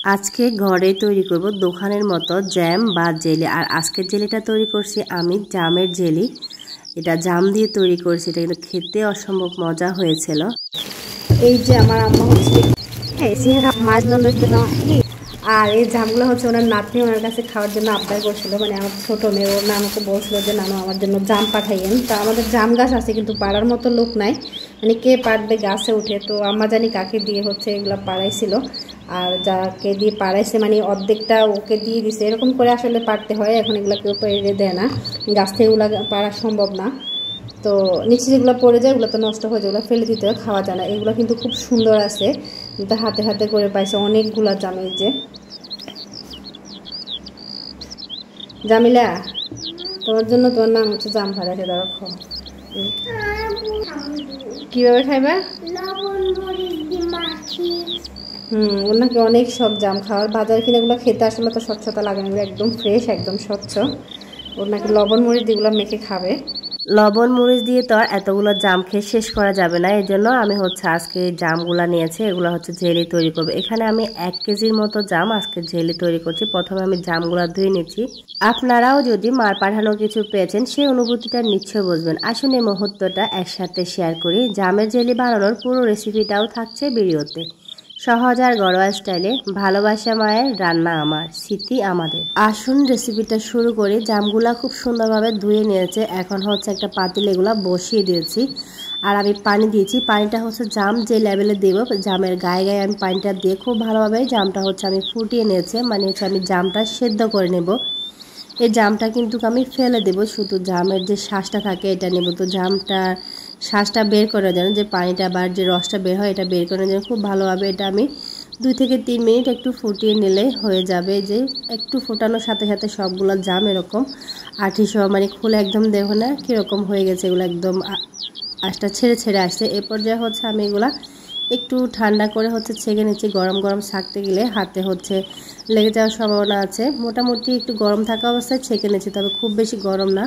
আজকে ঘরে তৈরি করব দোকানের মতো জ্যাম বা জেলি। আর আজকের জেলিটা তৈরি করছি আমি জামের জেলি। এটা জাম দিয়ে তৈরি করছি, এটা কিন্তু খেতে অসম্ভব মজা হয়েছিল। এই যে আমার আম্মা হচ্ছে মাছ রান্নার জন্য, আর এই জামগুলো হচ্ছে ওনার নাতনি ওনার কাছে খাওয়ার জন্য আবদার করছিল। মানে আমার ছোটো মেয়ে ওর না আমাকে বলছিল যে নানু আমার জন্য জাম পাঠাইয়েন। তা আমাদের জাম গাছ আছে কিন্তু পাড়ার মতো লোক নাই, মানে কে পাড়বে গাছে উঠে। তো আম্মা জানি কাকে দিয়ে হচ্ছে এগুলো পাড়াইছিল, আর যাকে দিয়ে পাড়াইছে মানে অর্ধেকটা ওকে দিয়ে দিছে। এরকম করে আসলে পাড়তে হয়, এখন এগুলো কেউ পেরে দেয় না, গাছ থেকে এগুলো পাড়া সম্ভব না। তো নিচে যেগুলো পড়ে যায় ওগুলো তো নষ্ট হয়ে যায়, ওগুলো ফেলে দিতে হয়, খাওয়া যায় না। এগুলো কিন্তু খুব সুন্দর আছে, কিন্তু হাতে হাতে করে পাইছে অনেকগুলো জাম। এই যে জামিলা, তোমার জন্য তোমার নাম হচ্ছে জাম ফাড়াইছে, ধরো খাও। কীভাবে খাইবা? ওর নাকি অনেক শখ জাম খাওয়ার। বাজার কিনেগুলো খেতে আসলে তো স্বচ্ছতা লাগে না, এগুলো একদম ফ্রেশ একদম স্বচ্ছ। ওর নাকি লবণ মরিচ যেগুলো মেখে খাবে। লবণ মরিচ দিয়ে তো আর এতগুলো জাম খেয়ে শেষ করা যাবে না, এই জন্য আমি হচ্ছে আজকে জামগুলা নিয়েছি, এগুলো হচ্ছে জেলি তৈরি করবো। এখানে আমি 1 কেজির মতো জাম আজকে জেলি তৈরি করছি। প্রথমে আমি জামগুলা ধুয়ে নিচ্ছি। আপনারাও যদি মার পাঠানো কিছু পেয়েছেন সেই অনুভূতিটা নিশ্চয় বুঝবেন। আসুন এই মুহূর্তটা একসাথে শেয়ার করি। জামের জেলি বানানোর পুরো রেসিপিটাও থাকছে ভিডিওতে। সহজ আর ঘরোয়া স্টাইলে, ভালোবাসা মায়ের, রান্না আমার, স্মৃতি আমাদের। আসুন রেসিপিটা শুরু করি। জামগুলা খুব সুন্দরভাবে ধুয়ে নিয়েছে, এখন হচ্ছে একটা পাতিল এগুলা বসিয়ে দিয়েছি। আর আমি পানি দিয়েছি, পানিটা হচ্ছে জাম যে লেভেলে দেব, জামের গায়ে গায়ে আমি পানিটা দিয়ে খুব ভালোভাবে জামটা হচ্ছে আমি ফুটিয়ে নিয়েছি, মানে হচ্ছে আমি জামটা সেদ্ধ করে নেব। এই জামটা কিন্তু আমি ফেলে দেব, শুধু জামের যে শ্বাসটা থাকে এটা নেব। তো জামটা শ্বাসটা বের করে দেন, যে পানিটা বা যে রসটা বের হয় এটা বের করে দেন খুব ভালোভাবে। এটা আমি 2 থেকে 3 মিনিট একটু ফুটিয়ে নিলে হয়ে যাবে। যে একটু ফোটানোর সাথে সাথে সবগুলো জাম এরকম আঠি সহ মানে খুলে একদম দেখো না কীরকম হয়ে গেছে, এগুলো একদম আঁশটা ছেড়ে ছেড়ে আসছে। এ পর্যায়ে হচ্ছে আমি এগুলা একটু ঠান্ডা করে হচ্ছে ছেঁকে নিচ্ছি। গরম গরম ছাঁকতে গেলে হাতে হচ্ছে লেগে যাওয়ার সম্ভাবনা আছে। মোটামুটি একটু গরম থাকা অবস্থায় ছেঁকে নিচ্ছি, তবে খুব বেশি গরম না,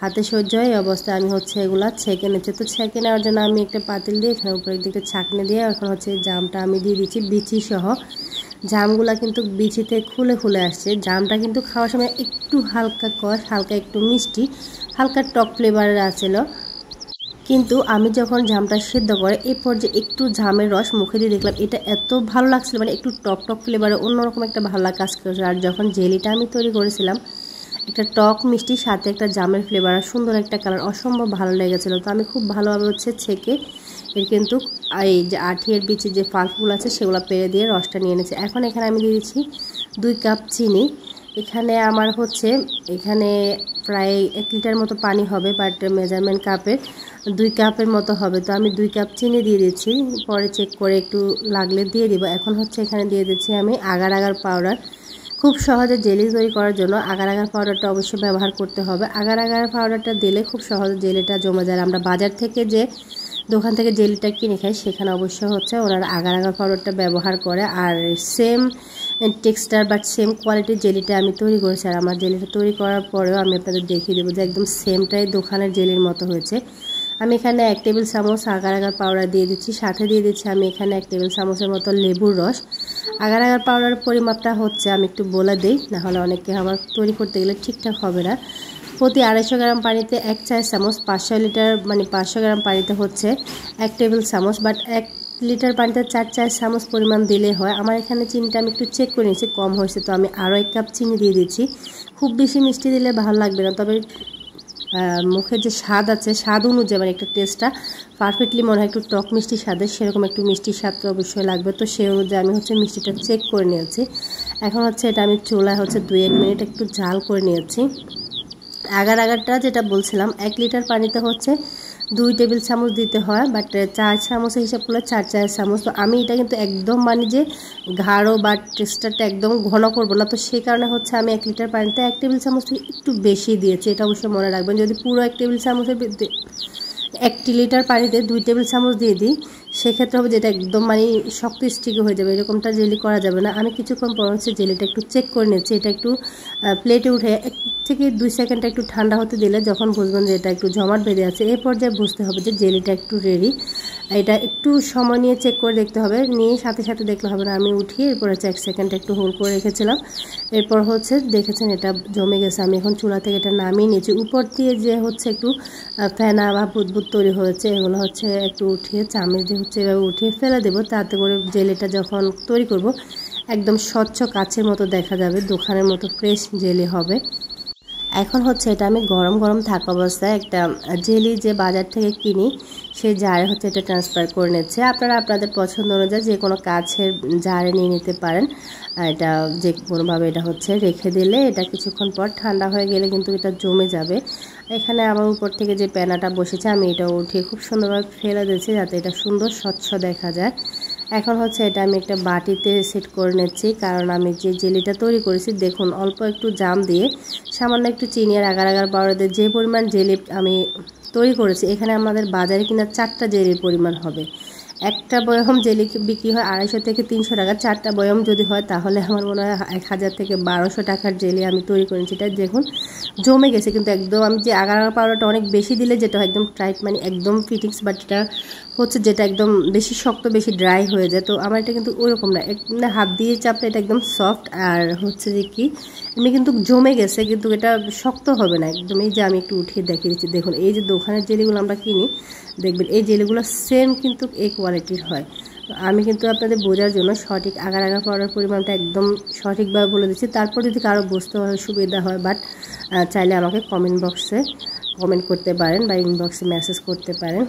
হাতে সহ্য হয় এই অবস্থায় আমি হচ্ছে এগুলা ছেঁকে নিচ্ছি। তো ছেঁকে নেওয়ার জন্য আমি একটা পাতিল দিয়ে এখানে উপরে দিকে ছাঁকনি দিয়ে এখন হচ্ছে জামটা আমি দিয়ে দিচ্ছি বিচি সহ। জামগুলা কিন্তু বিচিতে খুলে খুলে আসছে। জামটা কিন্তু খাওয়ার সময় একটু হালকা কষ, হালকা একটু মিষ্টি, হালকা টক ফ্লেভারের আছিল। কিন্তু আমি যখন জামটা সেদ্ধ করে এই পর্যায়ে একটু জামের রস মুখে দিয়ে দেখলাম, এটা এত ভালো লাগছিল, মানে একটু টক টক ফ্লেভারে অন্যরকম একটা ভালো কাজ করেছে। আর যখন জেলিটা আমি তৈরি করেছিলাম, একটা টক মিষ্টির সাথে একটা জামের ফ্লেভার আর সুন্দর একটা কালার, অসম্ভব ভালো লেগেছিলো। তো আমি খুব ভালোভাবে হচ্ছে ছেঁকে এর কিন্তু এই যে আঠিয়ের বিচি যে পাল্পগুলো আছে সেগুলো পেরে দিয়ে রসটা নিয়ে নিয়েছি। এখন এখানে আমি দিয়ে দিচ্ছি 2 কাপ চিনি। এখানে আমার হচ্ছে এখানে প্রায় 1 লিটার মতো পানি হবে, বাট মেজারমেন্ট কাপের 2 কাপের মতো হবে। তো আমি 2 কাপ চিনি দিয়ে দিচ্ছি, পরে চেক করে একটু লাগলে দিয়ে দিব। এখন হচ্ছে এখানে দিয়ে দিচ্ছি আমি আগার আগার পাউডার। খুব সহজে জেলি তৈরি করার জন্য আগার আগার পাউডারটা অবশ্যই ব্যবহার করতে হবে। আগার আগার পাউডারটা দিলে খুব সহজে জেলিটা জমে যায়। আমরা বাজার থেকে যে দোকান থেকে জেলিটা কিনে খাই সেখানে অবশ্যই হচ্ছে ওনারা আগার আগার পাউডারটা ব্যবহার করে। আর সেম টেক্সচার বাট সেম কোয়ালিটির জেলিটা আমি তৈরি করেছি। আর আমার জেলিটা তৈরি করার পরেও আমি আপনাদের দেখিয়ে দেবো যে একদম সেমটাই দোকানের জেলির মতো হয়েছে। আমি এখানে 1 টেবিল চামচ আগার আগার পাউডার দিয়ে দিচ্ছি, সাথে দিয়ে দিচ্ছি আমি এখানে 1 টেবিল চামচের মতো লেবুর রস। আগার আগার পাউডারের পরিমাপটা হচ্ছে আমি একটু বলে দিই, নাহলে অনেকে আবার তৈরি করতে গেলে ঠিকঠাক হবে না। প্রতি 250 গ্রাম পানিতে 1 চা চামচ, 500 লিটার মানে 500 গ্রাম পানিতে হচ্ছে 1 টেবিল চামচ, বাট 1 লিটার পানিতে 4 চা চামচ পরিমাণ দিলে হয়। আমার এখানে চিনিটা আমি একটু চেক করে নিয়েছি, কম হয়েছে, তো আমি আরও 1 কাপ চিনি দিয়ে দিচ্ছি। খুব বেশি মিষ্টি দিলে ভালো লাগবে না, তবে মুখের যে স্বাদ আছে স্বাদ অনুযায়ী মানে একটা টেস্টটা পারফেক্টলি মনে হয় একটু টক মিষ্টি স্বাদের, সেরকম একটু মিষ্টির স্বাদ তো অবশ্যই লাগবে। তো সেই অনুযায়ী আমি হচ্ছে মিষ্টিটা চেক করে নিয়েছি। এখন হচ্ছে এটা আমি চুলায় হচ্ছে 2-1 মিনিট একটু জাল করে নিয়েছি। আগার আগারটা যেটা বলছিলাম 1 লিটার পানিতে হচ্ছে 2 টেবিল চামচ দিতে হয়, বাট 4 চামচের হিসাব করলে 4 চা চামচ। তো আমি এটা কিন্তু একদম মানে যে গাঢ় বা টেক্সচারটা একদম ঘন করবো না, তো সেই কারণে হচ্ছে আমি 1 লিটার পানিতে 1 টেবিল চামচ থেকে একটু বেশি দিয়েছি। এটা অবশ্যই মনে রাখবেন, যদি পুরো 1 টেবিল চামচের 1 লিটার পানিতে 2 টেবিল চামচ দিয়ে দিই সেক্ষেত্রে হবে যেটা একদম মানে শক্ত স্টিকি হয়ে যাবে, এরকমটা জেলি করা যাবে না। আমি কিছুক্ষণ পর হচ্ছে জেলিটা একটু চেক করে নিচ্ছি। এটা একটু প্লেটে উঠে 1 থেকে 2 সেকেন্ড একটু ঠান্ডা হতে দিলে যখন বুঝবেন যে এটা একটু জমাট বেঁধে আছে, এই পর্যায়ে বুঝতে হবে যে জেলিটা একটু রেডি। এটা একটু সময় নিয়ে চেক করে দেখতে হবে, নিয়ে সাথে সাথে দেখলে হবে না। আমি উঠিয়ে এরপর হচ্ছে 1 সেকেন্ড একটু হোল্ড করে রেখেছিলাম। এরপর হচ্ছে দেখেছেন এটা জমে গেছে। আমি এখন চুলা থেকে এটা নামিয়ে নিয়েছি। উপর দিয়ে যে হচ্ছে একটু ফেনা বা বুদবুদ তৈরি হয়েছে, এগুলো হচ্ছে একটু উঠিয়ে চামচ দিয়ে হচ্ছে এভাবে উঠিয়ে ফেলে দেবো, তাতে করে জেলিটা যখন তৈরি করব একদম স্বচ্ছ কাচের মতো দেখা যাবে, দোকানের মতো ফ্রেশ জেলি হবে। এখন হচ্ছে এটা আমি গরম গরম থাকা অবস্থায় একটা জেলি যে বাজার থেকে কিনি সেই জারে হচ্ছে এটা ট্রান্সফার করে নিচ্ছে। আপনারা আপনাদের পছন্দ অনুযায়ী যে কোনো কাছের জারে নিয়ে নিতে পারেন। এটা যে কোনোভাবে এটা হচ্ছে রেখে দিলে এটা কিছুক্ষণ পর ঠান্ডা হয়ে গেলে কিন্তু এটা জমে যাবে। এখানে আমার উপর থেকে যে প্যানাটা বসেছে আমি এটা উঠিয়ে খুব সুন্দরভাবে ফেলে দিয়েছি যাতে এটা সুন্দর স্বচ্ছ দেখা যায়। এখন হচ্ছে এটা আমি একটা বাটিতে সেট করে নিচ্ছি, কারণ আমি যে জেলিটা তৈরি করেছি দেখুন অল্প একটু জাম দিয়ে সামান্য একটু চিনি আর আগার আগার পাউডার দিয়ে যে পরিমাণ জেলি আমি তৈরি করেছি, এখানে আমাদের বাজারে কিনা 4টা জেলির পরিমাণ হবে। একটা বয়ম জেলি বিক্রি হয় 250 থেকে 300 টাকা, 4টা বয়ম যদি হয় তাহলে আমার মনে হয় 1000 থেকে 1200 টাকার জেলি আমি তৈরি করেছি। এটা দেখুন জমে গেছে, কিন্তু একদম আমি যে আগার আগার পাউডারটা অনেক বেশি দিলে যেটা একদম টাইট মানে একদম ফিটিংস, বাট এটা হচ্ছে যেটা একদম বেশি শক্ত বেশি ড্রাই হয়ে যায়। তো আমার এটা কিন্তু ওইরকম না, মানে হাত দিয়ে চাপলে এটা একদম সফট আর হচ্ছে যে কি এমনি কিন্তু জমে গেছে, কিন্তু এটা শক্ত হবে না একদম। এই যে আমি একটু উঠিয়ে দেখিয়ে দিচ্ছি, দেখুন এই যে দোকানের জেলিগুলো আমরা কিনি দেখবেন এই জেলিগুলো সেম কিন্তু এই কোয়ালিটির হয়। আমি কিন্তু আপনাদের বোঝার জন্য সঠিক আগার আগার পাউডার পরিমাণটা একদম সঠিকভাবে বলে দিচ্ছি। তারপর যদি কারো বুঝতে হয় সুবিধা হয়, বাট চাইলে আমাকে কমেন্ট বক্সে কমেন্ট করতে পারেন বা ইনবক্সে মেসেজ করতে পারেন।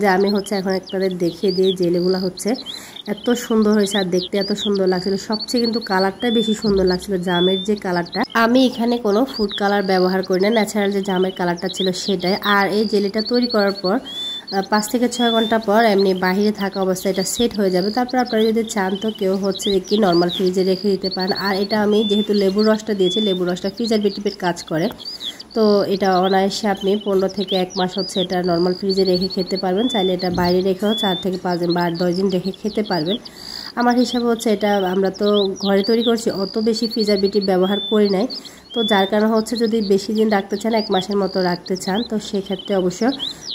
যে আমি হচ্ছে এখন আপনাদের দেখিয়ে দিই জেলিগুলো হচ্ছে এত সুন্দর হয়েছে আর দেখতে এত সুন্দর লাগছিল। সবচেয়ে কিন্তু কালারটা বেশি সুন্দর লাগছিল, জামের যে কালারটা। আমি এখানে কোনো ফুড কালার ব্যবহার করি না, ন্যাচারাল যে জামের কালারটা ছিল সেটাই। আর এই জেলিটা তৈরি করার পর 5 থেকে 6 ঘন্টা পর এমনি বাহিরে থাকা অবস্থায় এটা সেট হয়ে যাবে। তারপর আপনারা যদি চান তো কেউ হচ্ছে কি নর্মাল ফ্রিজে রেখে দিতে পারেন। আর এটা আমি যেহেতু লেবুর রসটা দিয়েছি, লেবুর রসটা প্রিজারভেটিভের কাজ করে, তো এটা অনায়াসে আপনি 15 থেকে 1 মাস হচ্ছে এটা নর্মাল ফ্রিজে রেখে খেতে পারবেন। চাইলে এটা বাইরে রেখেও 4 থেকে 5 দিন বা 10 দিন রেখে খেতে পারবেন। আমার হিসাবে হচ্ছে এটা আমরা তো ঘরে তৈরি করছি, অত বেশি প্রিজারভেটিভ ব্যবহার করি নাই, তো যার কারণে হচ্ছে যদি বেশি দিন রাখতে চান 1 মাসের মতো রাখতে চান তো সেক্ষেত্রে অবশ্য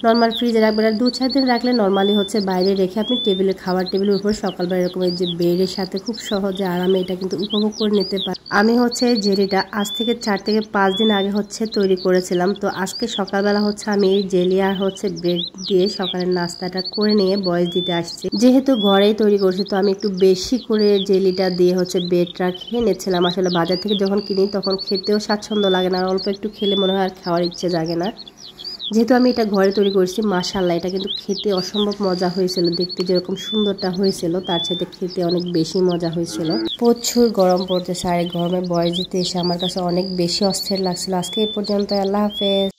নর্মাল ফ্রিজে রাখবেন। আর 2-4 দিন রাখলে নর্মালি হচ্ছে বাইরে রেখে আপনি টেবিলে খাবার টেবিলের উপর সকালবেলা এরকম এই যে বেডের সাথে খুব সহজে আরামে এটা কিন্তু উপভোগ করে নিতে পারেন। আমি হচ্ছে জেলিটা আজ থেকে 4 থেকে 5 দিন আগে হচ্ছে তৈরি করেছিলাম। তো আজকে সকালবেলা হচ্ছে আমি জেলি আর হচ্ছে ব্রেড দিয়ে সকালের নাস্তাটা করে নিয়ে বয়েস দিতে আসছি। যেহেতু ঘরেই তৈরি করছি তো আমি একটু বেশি করে জেলিটা দিয়ে হচ্ছে ব্রেডটা খেয়ে নিচ্ছিলাম। আসলে বাজার থেকে যখন কিনি তখন খেতেও স্বাচ্ছন্দ্য লাগে না, আর অল্প একটু খেলে মনে হয় আর খাওয়ার ইচ্ছে জাগে না। যেহেতু আমি এটা ঘরে তৈরি করছি মাশাআল্লাহ এটা কিন্তু খেতে অসম্ভব মজা হয়েছিল। দেখতে যেরকম সুন্দরটা হয়েছিল তার সাথে খেতে অনেক বেশি মজা হয়েছিল। প্রচুর গরম পড়তেছে আর গরমে বয়স দিতে এসে আমার কাছে অনেক বেশি অস্থির লাগছিল। আজকে এই পর্যন্ত, আল্লাহ হাফেজ।